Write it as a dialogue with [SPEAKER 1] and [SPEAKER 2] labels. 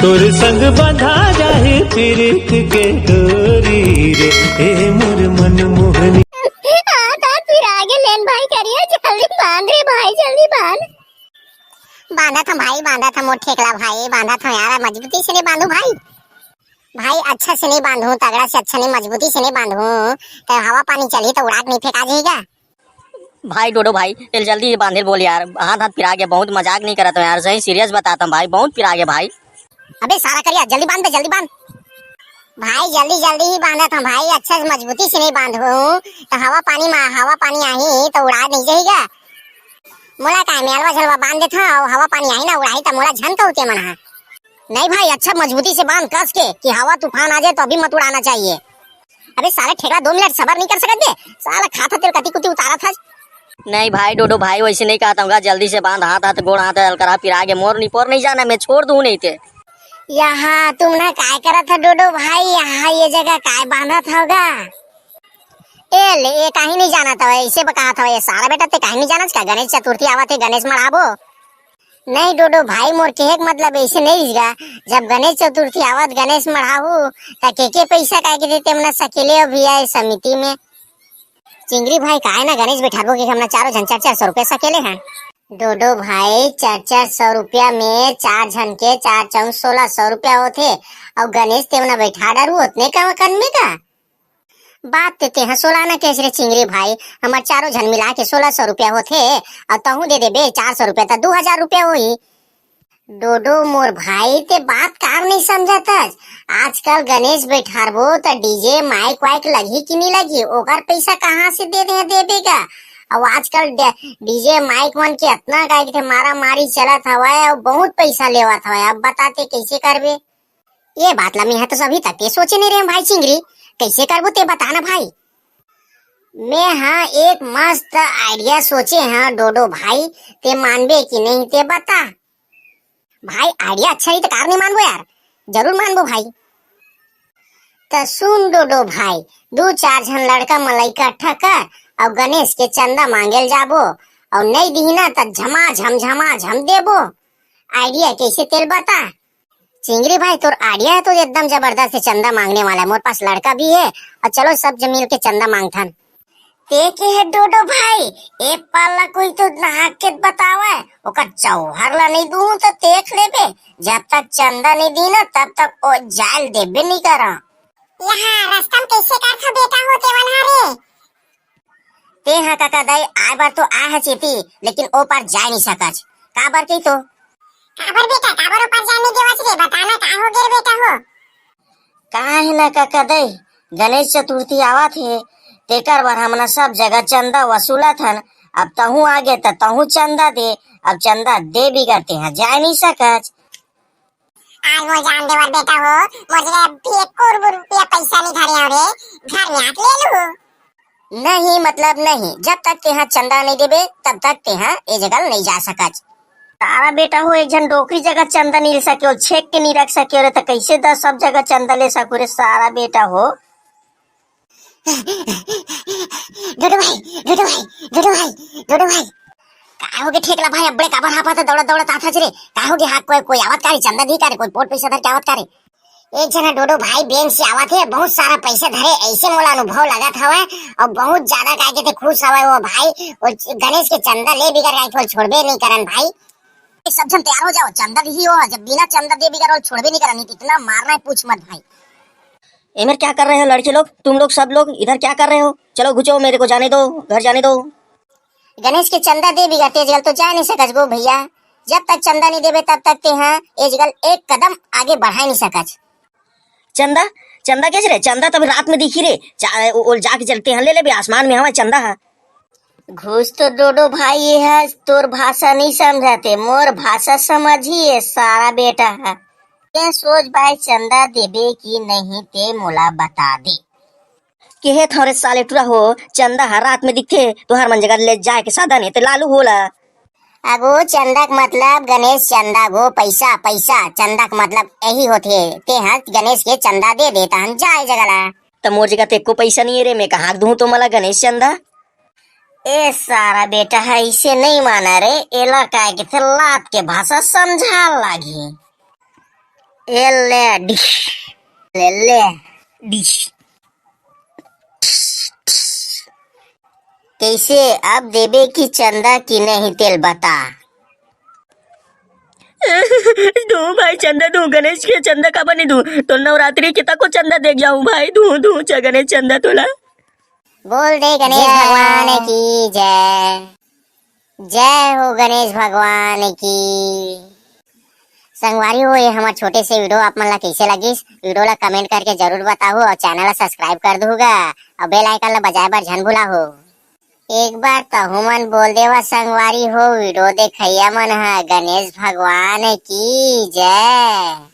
[SPEAKER 1] तोर संग बंधा जाए प्रीत के डोरी रे ए मोर मन मोहनी।
[SPEAKER 2] फिर आगे लेन भाई करिए, जल्दी बांध रे भाई, जल्दी बांध। बांधा था भाई, बांधा था मोर ठेकला भाई, बांधा था यार, मजबूती से नहीं बांधू भाई। भाई अच्छा से नहीं बांधू, तगड़ा से अच्छा नहीं, मजबूती से नहीं बांधू तो हवा पानी चली तो उड़ाक नहीं फेंका जाएगा।
[SPEAKER 3] भाई डोडो भाई तेल जल्दी बांधे बोल यार, हाथ हाथ फिरा गया, बहुत मजाक नहीं करता हूँ यार, सही सीरियस बताता हूँ भाई, बहुत फिरा गया भाई।
[SPEAKER 2] अबे सारा करिया, जल्दी बांध दे, जल्दी बांध भाई, जल्दी जल्दी ही बांधा था भाई, अच्छा से मजबूती से नहीं बांधू तो हवा पानी आई तो उड़ा नहीं जाएगा। मोला का मेलवा झलवा बांध देता और हवा पानी आई ना उड़ाई तो मोला झन कहते मना। नहीं भाई, अच्छा मजबूती से बांध कस के कि हवा तूफान आ जाए तो अभी मत उड़ाना चाहिए। अबे साले ठेकड़ा 2 मिनट सबर नहीं कर सकते, साला खाता तेल कति कुती उतारा था।
[SPEAKER 3] नहीं भाई डोडो भाई वैसे नहीं कहता हूँ, जल्दी से बांध, हाथ हाथ गोड़ हाथ करा, फिर आगे मोर नहीं जाना, मैं छोड़ दूँ नहीं थे।
[SPEAKER 2] यहाँ तुम ना काय करा था डोडो भाई, यहाँ ये जगह काय बांधा था होगा। ये कहीं नहीं जाना था, ऐसे कहा था ये सारा बेटा ते कहीं नहीं जाना का, गणेश चतुर्थी आवा थे, गणेश मनाबो। नहीं डोडो भाई मोर के मतलब ऐसे नहीं रहा, जब गणेश चतुर्थी आवत गणेश मढ़ाऊ तो के पैसा काय के देते हमने सकेले भी आए समिति में। चिंगरी भाई काहे ना गणेश बैठाबो कि हमने चारों जन 400 रुपया सकेले हैं। डोडो भाई 400 रुपया में 4 जन के 4 चौं 1600 रुपया होते और गणेश तेवना बैठा डरू उतने का करने का बात देते हैं। 16 ना कैसे रे चिंगरी भाई, हमारे चारों जन मिला के 1600 रुपया होते और तहू दे बे 400 रुपया तो 2000 रुपया हुई। डोडो मोर भाई ते बात कार नहीं समझता, आजकल गणेश बैठाबो तो डीजे माइक वाइक लगी कि नहीं लगी, ओकर पैसा कहाँ से देबेगा। और आजकल डीजे माइक मन के इतना का थे मारा मारी चलत हवा और बहुत पैसा लेवत हवा, अब बताते कैसे करबे। ये बात लमी है तो सभी तक सोचे नहीं रहे भाई चिंगरी, कैसे करबो ते बताना भाई। मैं हाँ एक मस्त आइडिया सोचे हैं डोडो भाई, ते मानबे कि नहीं ते बता भाई। आइडिया अच्छा ही तो कार नहीं मानबो यार, जरूर मानबो भाई। तो सुन डोडो भाई, 2-4 जन लड़का मलाई इकट्ठा कर और गणेश के चंदा मांगेल जाबो और नहीं दीना तो झमा झम देबो। आइडिया कैसे तेल बता। चिंगरी भाई तोर आइडिया है तो एकदम जबरदस्त है, चंदा मांगने वाला है, मोर पास लड़का भी है और चलो सब जन मिल के चंदा मांगथन। देखे है डोडो भाई, एक पाला कोई तो नहा के बतावे, ओकर चौहर ला नहीं दूं तो देख लेबे, जब तक चंदा नहीं दी ना तब तक ओ जाल देबे नहीं करा। यहाँ रास्ता कैसे कर था बेटा होते वाला रे। ते हाँ काका दाई आए बार तो आ है चेती, लेकिन ओ पार जा नहीं सकच, का बार कही तो काबर बेटा, काबर ऊपर जाने देवस रे, बताना का हो गेर बेटा हो। काहे ना काका दाई, गणेश चतुर्थी आवत है, तेकर बार हमने सब जगह चंदा वसूला था, अब तहू आगे तो तहू चंदा दे, अब चंदा दे भी करते हैं, जा नहीं सकच। आज वो जान देवर बेटा हो, मुझे अभी 1 रुपया पैसा नहीं धरे रे, घर में आके ले लूं। नहीं मतलब नहीं, जब तक तेहा चंदा नहीं देबे तब तक तेहा ए जगह नहीं जा सकच। तारा बेटा हो एक जन डोकरी जगह चंदा नहीं ले सके, छेक के नहीं रख सके रे, तो कैसे 10 सब जगह चंदा ले सको रे सारा बेटा हो। डोडो भाई का हो गे ठेकला भाई, अबड़े काबर हापा तो दौड़त आता रे, का हो गे हाथ कोई आवत करे चंदा दी करे, कोई पोट पैसा धर के आवत करे। एक जना डोडो भाई बैंक से आवत है, बहुत सारा पैसा धरे, ऐसे मोला अनुभव लगत हवा और बहुत ज्यादा काहे के खुश हवा वो भाई, और गणेश के चंदा ले बिगर आई छोड़बे नहीं करन भाई। सब जन तैयार हो जाओ, चंदा ही हो, जब बिना चंदा दे बिगर छोड़बे नहीं करन, इतना मारना है पूछ मत भाई।
[SPEAKER 3] एमर क्या कर रहे हो लड़के लोग, तुम लोग सब लोग इधर क्या कर रहे हो, चलो घुचो, मेरे को जाने दो, घर जाने दो।
[SPEAKER 2] गणेश के चंदा दे बिगर तेजगल तो जा नहीं सकच गो भैया, जब तक चंदा नहीं देबे तब तक ते हाँ एजगल एक कदम आगे बढ़ा नहीं सकच।
[SPEAKER 3] चंदा चंदा कैसे रे, चंदा तब रात में दिखी रे, जाके चलते हैं, ले ले आसमान में हवा चंदा है।
[SPEAKER 2] घुस तो डोडो भाई ये है, तोर भाषा नहीं समझाते, मोर भाषा समझिए सारा बेटा है। ये सोच भाई चंदा देबे की नहीं ते मोला बता दे।
[SPEAKER 3] के हे थोड़े साले टूरा हो, चंदा हर रात में दिखते तो हर मन जगह ले जाए के साधा नहीं तो लालू होला।
[SPEAKER 2] अगो चंदा का मतलब गणेश चंदा गो पैसा चंदा का मतलब यही होते, ते हाँ गणेश के चंदा दे देता हम जाए जगह।
[SPEAKER 3] तो मोर जगह तेको पैसा नहीं है रे, मैं कहाँ दूं तो मला गणेश चंदा।
[SPEAKER 2] ए सारा बेटा है इसे नहीं माना रे, एला काय के लात के भाषा समझा लागी। ए ले डिश, ले ले डिश। कैसे अब देबे की चंदा की नहीं तेल बता।
[SPEAKER 3] दू भाई चंदा दू, गणेश के चंदा का बनी दू तो नवरात्रि के तक को चंदा देख जाऊं भाई, दू दू गणेश चंदा तोला।
[SPEAKER 2] बोल दे गणेश भगवान की जय, जय हो गणेश भगवान की। संगवारी हो, ये हमारे छोटे से वीडियो आप मन ला कैसे लगिस, वीडियो ला कमेंट करके जरूर बताओ और चैनल ला सब्सक्राइब कर दूंगा और बेल आइकन ला बजाए बर झन भुला हो। एक बार तहु मन बोल देवा संगवारी हो, वीडियो देखैया मन है गणेश भगवान की जय।